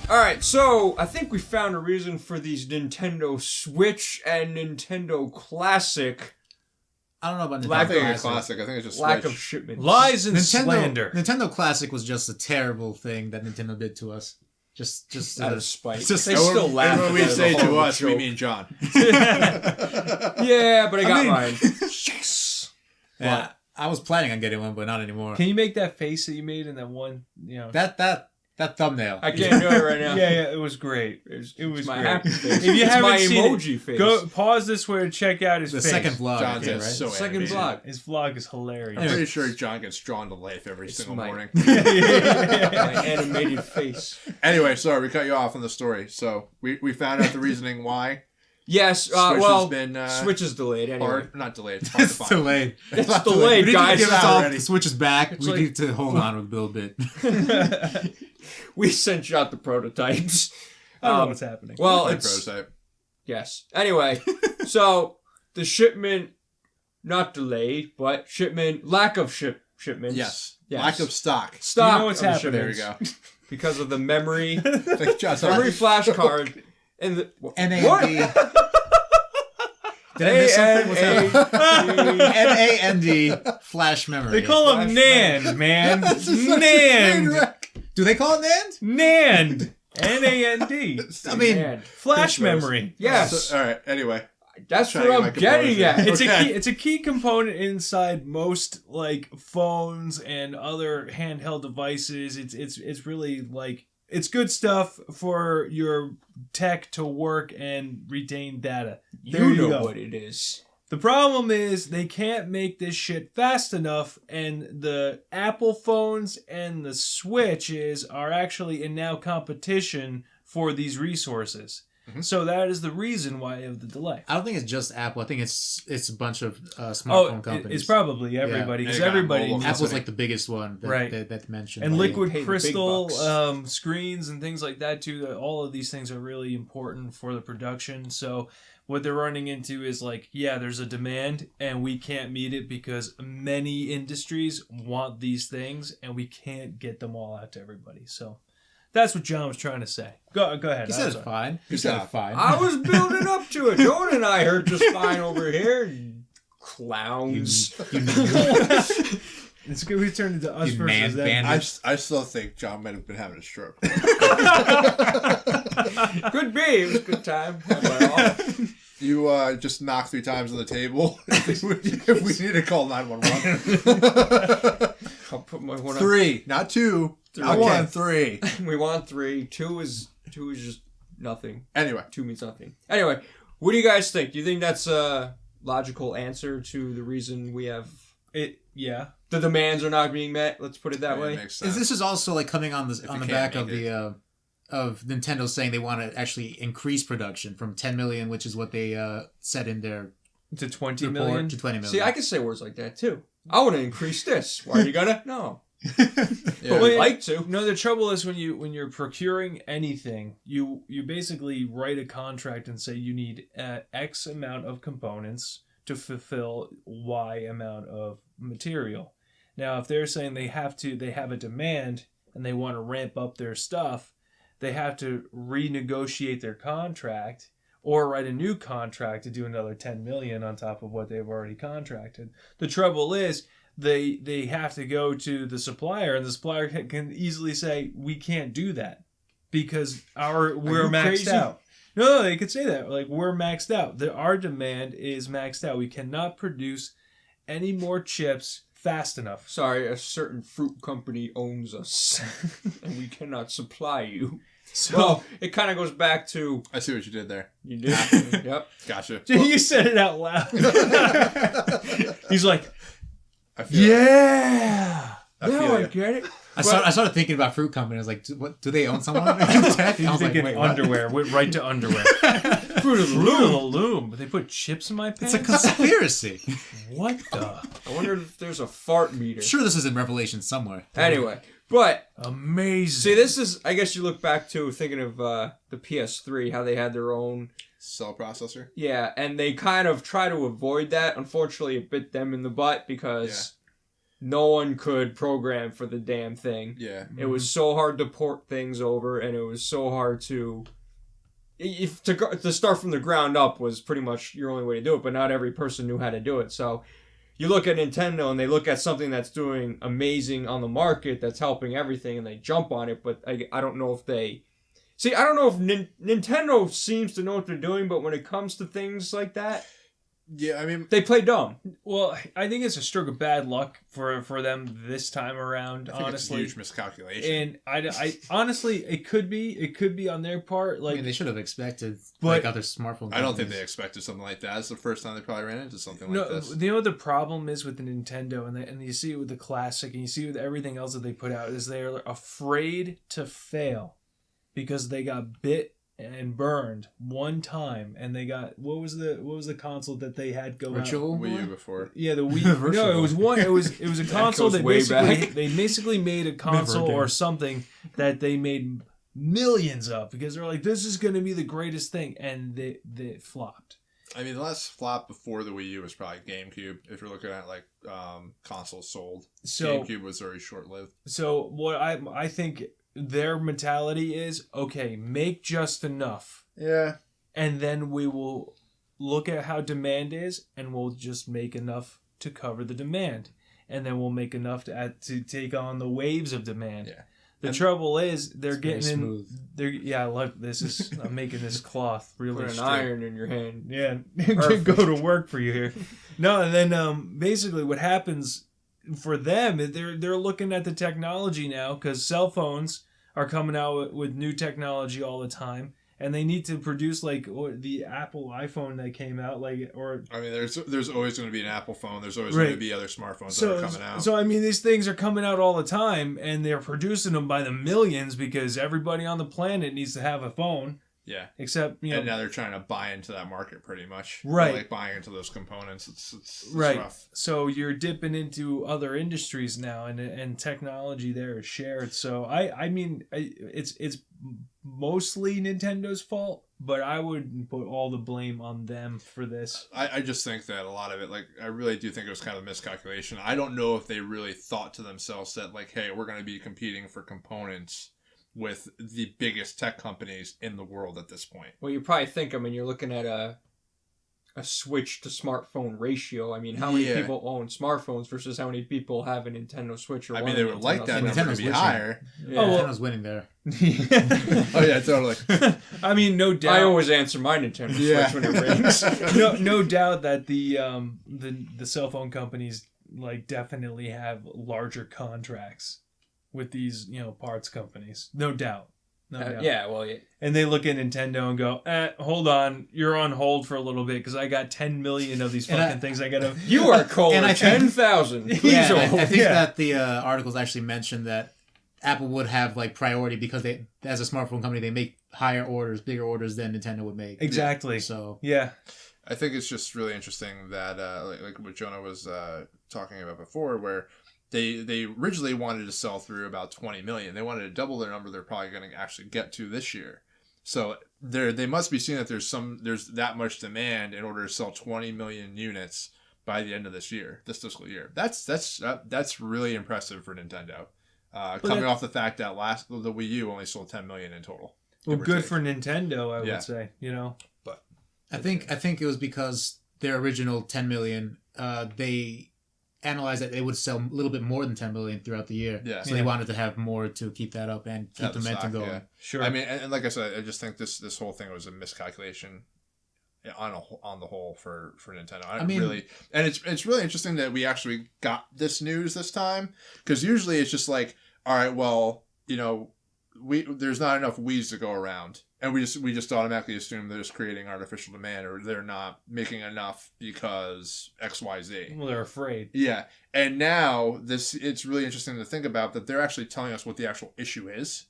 Alright, so I think we found a reason for these Nintendo Switch and Nintendo Classic. I don't know about Nintendo Classic. I think it's just lack Switch. of shipments. Lies and slander. Nintendo Classic was just a terrible thing that Nintendo did to us. Just out of spite. They still laugh. When we say to us, we mean John. Yeah, but I got mine. Yes. Yeah, I was planning on getting one, but not anymore. Can you make that face that you made in that one? That thumbnail. I can't do it right now. Yeah, it was great. It was my great. happy face. If you it's haven't my seen emoji it, face. go pause this where to check out his the face. second vlog. John's right? so second animated. vlog. His vlog is hilarious. I'm pretty sure John gets drawn to life every single morning. My animated face. Anyway, sorry, we cut you off on the story. So we found out the reasoning why. Yes, Switch has been Switch is delayed anyway. not delayed. It's hard to It's find. delayed. It's delayed, We need guys. to give us Not all ready. the switches back. It's we like- need to hold on a little bit. We sent you out the prototypes. I don't know what's happening. Well, My it's prototype. yes. Anyway, so the shipment not delayed, but lack of shipments. Yes. Yes. Lack of stock. Stock. You know what's of the happening. There we shipments go. because of the memory Thanks, John. memory flash card and the NAND. Did I miss something? What's happening? NAND flash memory. They call him NAND, man. NAND. Do they call it NAND? NAND. NAND. I mean, Man. Flash Christmas. memory. Yes, All right. Anyway. that's Trying what to I'm get my getting composure. at. It's a key component inside most like phones and other handheld devices. It's really like it's good stuff for your tech to work and retain data. There You know go. what it is. The problem is they can't make this shit fast enough, and the Apple phones and the Switches are actually in now competition for these resources. Mhm. So that is the reason why of the delay. I don't think it's just Apple. I think it's a bunch of smartphone companies. It's probably everybody because Any kind of everybody mobile needs Apple's it. like the biggest one that, Right. that mentioned. And Like, liquid pay the big crystal bucks. screens and things like that too. All of these things are really important for the production. So what they're running into is like, yeah, there's a demand and we can't meet it because many industries want these things and we can't get them all out to everybody. So that's what John was trying to say. Go ahead. He I'm said it's sorry. fine. He Good said job. it's fine. I was building up to it. Joan and I heard just fine over here. Clowns. It's good we turned into us You versus man them. bandit. I still think John might have been having a stroke. Could be. It was a good time. Had my off. You just knocked 3 times on the table. If we need to call 911. I'll put my one 3, not 2. Not Okay. 1, 3. on. We want 3. 2 is just nothing. Anyway. 2 means nothing. Anyway, what do you guys think? Do you think that's a logical answer to the reason we have Yeah. the demands are not being met? Let's put it that way. It makes sense. This is also like coming on the you back can't of make the of Nintendo saying they want to actually increase production from 10 million, which is what they said in their To 20 report, million. to 20 million. See, I can say words like that too. I want to increase this. Why are you gonna? No. Yeah. But we'd like to. No, the trouble is when you're procuring anything, you basically write a contract and say you need X amount of components to fulfill Y amount of material. Now, if they're saying they have a demand and they want to ramp up their stuff, they have to renegotiate their contract or write a new contract to do another 10 million on top of what they've already contracted. The trouble is they have to go to the supplier, and the supplier can easily say, we can't do that because we're maxed crazy? out. No, they could say that. Like, we're maxed out. Our demand is maxed out. We cannot produce any more chips fast enough. Sorry, a certain fruit company owns us, and we cannot supply you. So Well, it kind of goes back to I see what you did there. you did. Yep. Gotcha. you said it out loud. He's like, I feel yeah. I feel Now I you. get it. I started thinking about fruit companies. Like, do they own someone in tech? I You're was like, thinking wait, what? underwear. Went right to underwear. Fruit of the Fruit of Loom. the Loom. But they put chips in my It's pants? a conspiracy. What the? I wonder if there's a fart meter. Sure, this is in Revelation somewhere. Anyway, but Amazing. see, this is. I guess you look back to thinking of the PS3, how they had their own. Cell processor. Yeah, and they kind of try to avoid that. Unfortunately, it bit them in the butt because no one could program for the damn thing. Yeah. It was so hard to port things over, and it was so hard to start from the ground up was pretty much your only way to do it, but not every person knew how to do it. So you look at Nintendo and they look at something that's doing amazing on the market, that's helping everything, and they jump on it, but I don't know if they... See, I don't know if Nintendo seems to know what they're doing, but when it comes to things like that... Yeah, I mean... They play dumb. Well, I think it's a stroke of bad luck for them this time around, I think honestly. it's a huge miscalculation. And I honestly, it could be on their part. Like, I mean, they should have expected But- other smartphone. I don't think companies. they expected something like that. It's the first time they probably ran into something no, like this. you know what the problem is with the Nintendo, and you see it with the Classic, and you see it with everything else that they put out, is they're afraid to fail because they got bit and burned one time, and they got what was the console that they had go out? Virtual Wii U Boy? before. Yeah, the Wii. Virtual No, it was one. It was a console goes that way basically back. they basically made a console again. or something that they made millions of because they're like, this is going to be the greatest thing, and they flopped. I mean, the last flop before the Wii U was probably GameCube. If you're looking at like consoles sold, So GameCube was very short lived. so what I think their mentality is, okay, make just enough, Yeah. and then we will look at how demand is, and we'll just make enough to cover the demand, and then we'll make enough to take on the waves of demand. Yeah. The trouble is they're It's very getting in. smooth. They're look. This is I'm making this cloth really Put an straight. iron in your hand. Yeah, Perfect. go to work for you here. No, and then basically what happens for them, they're looking at the technology now because cell phones are coming out with new technology all the time, and they need to produce like the Apple iPhone that came out, like or. I mean, there's always going to be an Apple phone. There's always Right. going to be other smartphones that are coming out. So I mean, these things are coming out all the time, and they're producing them by the millions because everybody on the planet needs to have a phone. Yeah. Except, you know, And now they're trying to buy into that market pretty much. Right. They're, like buying into those components. It's right. rough. So you're dipping into other industries now, and technology there is shared. So I mean, it's mostly Nintendo's fault, but I wouldn't put all the blame on them for this. I just think that a lot of it, like, I really do think it was kind of a miscalculation. I don't know if they really thought to themselves that, like, hey, we're going to be competing for components with the biggest tech companies in the world at this point. Well, you probably think, I mean, you're looking at a Switch to smartphone ratio. I mean, how many Yeah. people own smartphones versus how many people have a Nintendo Switch or I one mean, they of the would like Nintendo that Switches? number Nintendo's to be winning. higher. Yeah. Oh, well- Nintendo's winning there. Oh, yeah, totally. I mean, no doubt. I always answer my Nintendo Yeah. Switch when it rings. no doubt that the cell phone companies like definitely have larger contracts with these parts companies. No doubt. No doubt. Yeah, well, yeah. And they look at Nintendo and go, hold on, you're on hold for a little bit because I got 10 million of these And fucking things I gotta. You are calling And I think- 10,000. Please Yeah, hold. I think Yeah. that the articles actually mentioned that Apple would have like priority because they, as a smartphone company, they make higher orders, bigger orders than Nintendo would make. Exactly. So Yeah. I think it's just really interesting that, like what Jonah was talking about before, where they originally wanted to sell through about 20 million. They wanted to double their number they're probably going to actually get to this year. So they must be seeing that there's that much demand in order to sell 20 million units by the end of this fiscal year. That's really impressive for Nintendo. Coming off the fact that the Wii U only sold 10 million in total. Well, give or good take. for Nintendo, I Yeah. would say. But I think it was because their original 10 million, they analyzed that they would sell a little bit more than 10 million throughout the year. Yeah. So they wanted to have more to keep that up and keep Have the the momentum stock, going. yeah. Sure. I mean, and like I said, I just think this whole thing was a miscalculation on the whole for Nintendo. I mean- really, and it's really interesting that we actually got this news this time, because usually it's just like, all right, well, there's not enough Wii's to go around, and we just automatically assume they're just creating artificial demand, or they're not making enough because XYZ. well, they're afraid. Yeah, and now it's really interesting to think about that they're actually telling us what the actual issue is,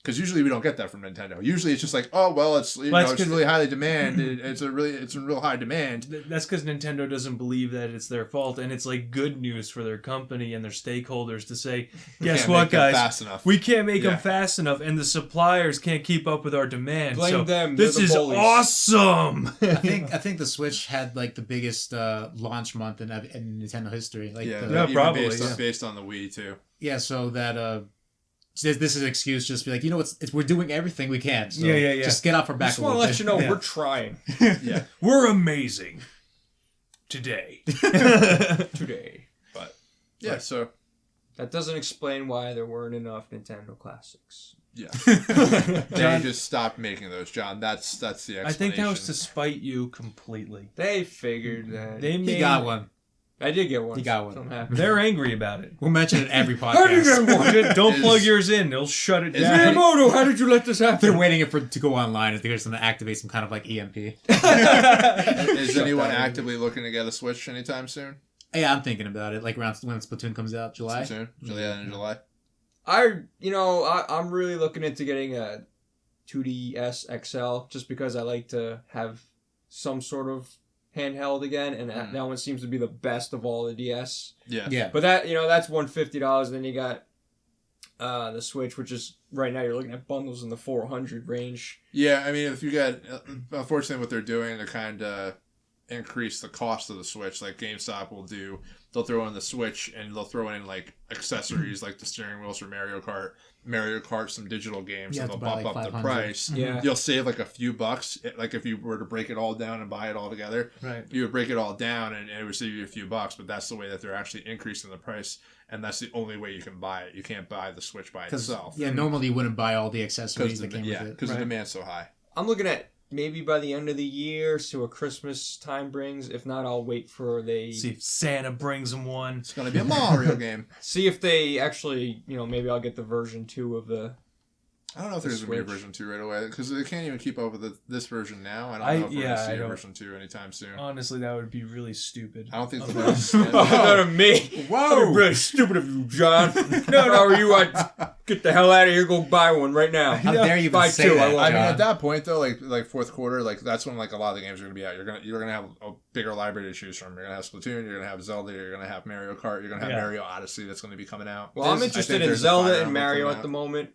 Because usually we don't get that from Nintendo. Usually it's just like, oh well, it's it's really highly demanded. It's in real high demand. That's because Nintendo doesn't believe that it's their fault, and it's like good news for their company and their stakeholders to say, guess what, guys? Fast enough. We can't make them fast enough, and the suppliers can't keep up with our demand. Blame them. This is awesome. I think the Switch had like the biggest launch month in Nintendo history. Like probably based on the Wii too. Yeah, so that this is an excuse. Just be like, we're doing everything we can. So yeah. Just get off our back. Just want to let you know we're trying. Yeah, we're amazing today. But yeah, so that doesn't explain why there weren't enough Nintendo classics. Yeah, they just stopped making those, John. That's the explanation. I think that was to spite you completely. They figured that. He got one. I did get one. He got one. They're angry about it. We'll mention it every podcast. How did you get one? Don't plug yours in. They'll shut it down. Miyamoto, how did you let this happen? They're waiting for it to go online. They're just going to activate some kind of like EMP. Is anyone actively looking to get a Switch anytime soon? Yeah, I'm thinking about it. Like around when Splatoon comes out, July. Splatoon? In July. I'm really looking into getting a 2DS XL just because I like to have some sort of handheld again, and that one seems to be the best of all the DS. Yeah. But that's $150. Then you got the Switch, which is right now you're looking at bundles in the 400 range. Yeah, I mean, if you got, unfortunately, what they're doing to kind of increase the cost of the Switch, like GameStop will do, they'll throw in the Switch and they'll throw in like accessories like the steering wheels for Mario Kart, some digital games, and they'll bump up the price. Yeah, you'll save like a few bucks. Like if you were to break it all down and buy it all together, right? You would break it all down and it would save you a few bucks. But that's the way that they're actually increasing the price, and that's the only way you can buy it. You can't buy the Switch by itself. Yeah, normally you wouldn't buy all the accessories that came with it. Because the demand's so high. I'm looking at maybe by the end of the year, so a Christmas time brings. If not, I'll wait for see if Santa brings them one. It's gonna be a Mario game. See if they actually, maybe I'll get the version 2 of the. I don't know if there's going to be a version 2 right away, because they can't even keep up with this version now. I don't know if we're going to see a version 2 anytime soon. Honestly, that would be really stupid. I don't think they'll thought of me. Whoa! That'd be really stupid of you, John. No, if I were you, I'd get the hell out of here, go buy one right now. How dare you buy say 2? that, I mean, at that point, though, like fourth quarter, like that's when like a lot of the games are going to be out. You're gonna have a bigger library to choose from. You're going to have Splatoon, you're going to have Zelda, you're going to have Mario Kart, you're going to have Mario Odyssey that's going to be coming out. Well, I'm interested in Zelda and Mario at the moment.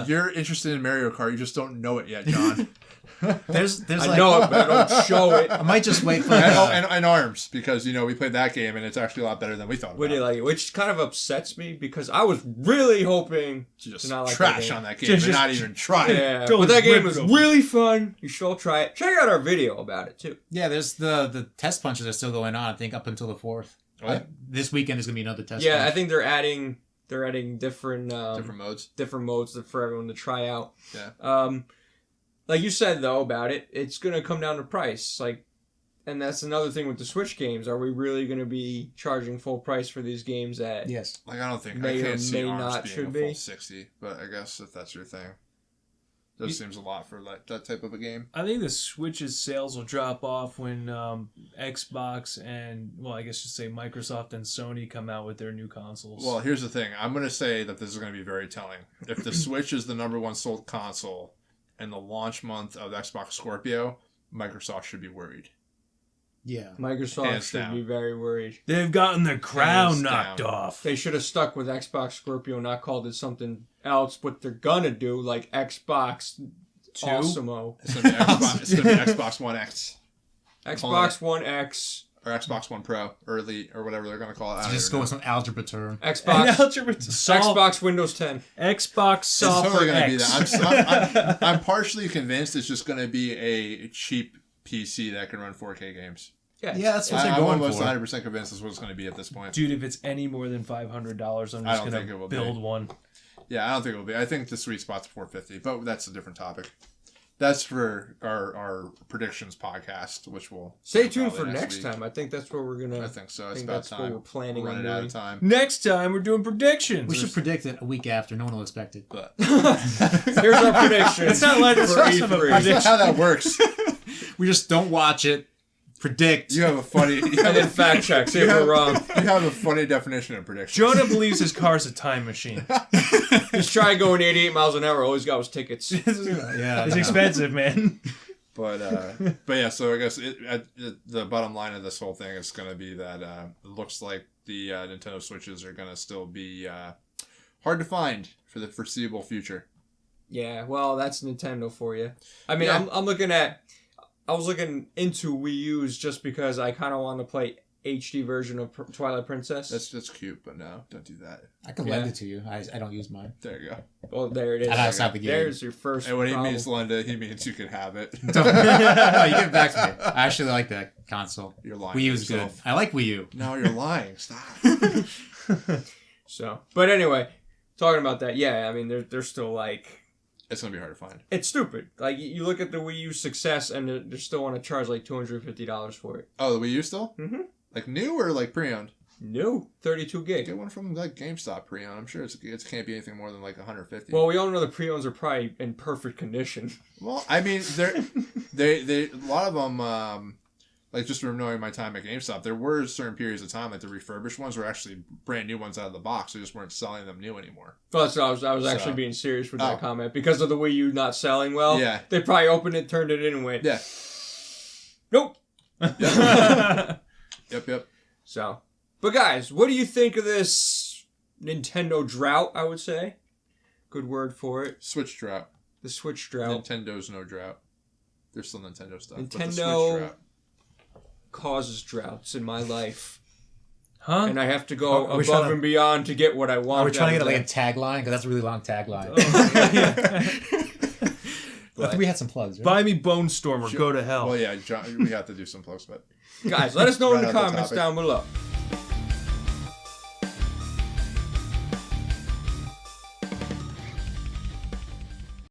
You're interested in Mario Kart, you just don't know it yet, John. there's I know it, but I don't show it. I might just wait for and ARMS, because we played that game and it's actually a lot better than we thought. Would you like it? Which kind of upsets me because I was really hoping to just not like trash on that game and not even try it. Yeah, but that game was really fun. You should all try it. Check out our video about it too. Yeah, there's the test punches are still going on. I think up until the 4th. Oh, yeah? This weekend is gonna be another test. Yeah, punch. I think they're adding different modes for everyone to try out. Yeah. Like you said though about it, it's gonna come down to price. And that's another thing with the Switch games. Are we really gonna be charging full price for these games at? Yes. Like I don't think may I can't or see may ARMS not being should a be. full 60, but I guess if that's your thing. That seems a lot for that type of a game. I think the Switch's sales will drop off when Xbox and, I guess you say Microsoft and Sony come out with their new consoles. Well, here's the thing. I'm going to say that this is going to be very telling. If the Switch is the number 1 sold console in the launch month of Xbox Scorpio, Microsoft should be worried. Yeah. Microsoft should be very worried. They've gotten their crown knocked off. They should have stuck with Xbox Scorpio, not called it something else. What they're gonna do, like Xbox 2? Awesome-o. It's gonna be Xbox One X. Xbox One X. Or Xbox One Pro, or Elite, or whatever they're gonna call it. Just go with some algebra term. Xbox Windows 10. Xbox Software X. I'm partially convinced it's just gonna be a cheap PC that can run 4K games. Yeah, that's what they're going for. I'm almost 100% convinced that's what it's going to be at this point. Dude, if it's any more than $500, I'm just going to build one. Yeah, I don't think it will be. I think the sweet spot's $450, but that's a different topic. That's for our predictions podcast, which we'll stay tuned for next time. I think that's where we're gonna. I think so. It's about that's time. What we're planning on out of time. Next time we're doing predictions. We should predict it a week after. No one will expect it. But here's our prediction. It's not like that's not how that works. We just don't watch it. Predict. You have a funny. And then fact check, see if we're wrong. You have a funny definition of prediction. Jonah believes his car's a time machine. He's trying going 88 miles an hour. All he's got was tickets. Yeah, It's expensive, man. But yeah, so I guess the bottom line of this whole thing is going to be that it looks like the Nintendo Switches are going to still be hard to find for the foreseeable future. Yeah, well, that's Nintendo for you. I mean, Yeah. I was looking into Wii U's just because I kind of want to play HD version of Twilight Princess. That's cute, but no, don't do that. I can lend it to you. I don't use mine. There you go. Well, there it is. And outside the game. There's your first And when he problem. means Linda, he means you can have it. No, you give it back to me. I actually like that console. You're lying. Wii to U's good. yourself. I like Wii U. No, you're lying. Stop. So, but anyway, talking about that, yeah, I mean, they're still like... It's going to be hard to find. It's stupid. Like, you look at the Wii U's success, and they still want to charge like $250 for it. Oh, the Wii U still? Mm-hmm. Like new or like pre-owned? No, 32 gig. Get one from like GameStop pre-owned. I'm sure it can't be anything more than like 150. Well, we all know the pre-owns are probably in perfect condition. Well, I mean, they a lot of them, like just from knowing my time at GameStop, there were certain periods of time like the refurbished ones were actually brand new ones out of the box. They just weren't selling them new anymore. Well, so I was actually being serious with that comment because of the Wii U not selling well. Yeah. They probably opened it, turned it in, and went, Yeah. nope. Yep. So, but guys, what do you think of this Nintendo drought? I would say, good word for it. Switch drought. The Switch drought. Nintendo's no drought. There's still Nintendo stuff. But the Switch Nintendo drought. causes droughts in my life, Huh? and I have to go Are we above trying to- and beyond to get what I want. Are we trying to out get of like a tagline? Because that's a really long tagline. Oh, yeah. I think we had some plugs, right? Buy me Bone Storm or go to hell. Well, yeah, John, we have to do some plugs, but that. Guys, let us know in Right the on the comments topic. down below.